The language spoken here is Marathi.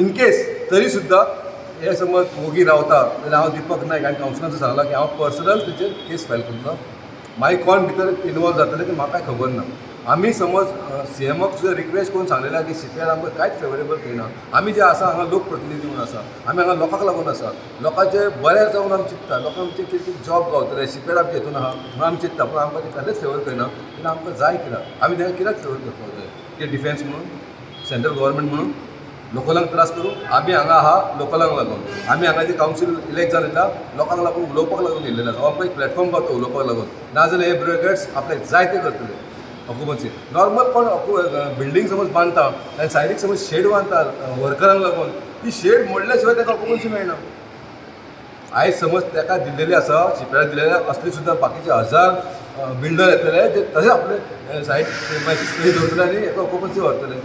इन केस तरी सुद्दां हे समज मोगी रावता जाल्यार हांव दीपक नायक हांवें कावन्सिलरांचो सांगलां की हांव पर्सनल तेचेर केस फायल करतलो. मागीर कोण भितर इनवॉल्व जातले ते म्हाकाय खबर ना. आमी समज CMक सुद्दां रिक्वेस्ट करून सांगलेलें की CPR आमकां कांयच फेवरेबल करिना. आमी जे आसा हांगा लोक प्रतिनिधी म्हणून आसा, आमी हांगा लोकांक लागून आसा, लोकांचे बऱ्यार जावन आमी चिंतता, लोकांचे कितें जॉब गावतले, CPR आमचे हितून आहा म्हणून आमी चिंतता, पूण आमकां ते कसलेच फेवर करिना. तेन्ना आमकां जाय कित्याक आमी तांकां कित्याक फेवर करपाक जाय की डिफेन्स म्हणून, सेंट्रल गव्हर्मेंट म्हणून लोकलांक त्रास करूं. आमी हांगा आहा लोकलांक लागून. आमी हांगा जे कावन्सील इलेक्ट जावन येता लोकांक लागून उलोवपाक लागून येयल्लेले आसा. आमकां एक प्लॅटफॉर्म गावता उलोवपाक लागून. नाजाल्यार हे ब्युरोक्रेट्स आपल्याक जाय ते करतले ऑक्युपन्सी. नॉर्मल कोण बिल्डींग समज बांदता आनी सायडीक समज शेड बांदता वर्करांक लागून, ती शेड मोडल्या शिवाय ताका ऑक्युपन्सी मेळना. आयज समज ताका दिल्लेली आसा, CPR दिलेले असली सुद्दां बाकीचे 1000 बिल्डर येतले जे तशें आपले सायड स्टे दवरतले आनी एका ऑक्युपन्सी व्हरतले.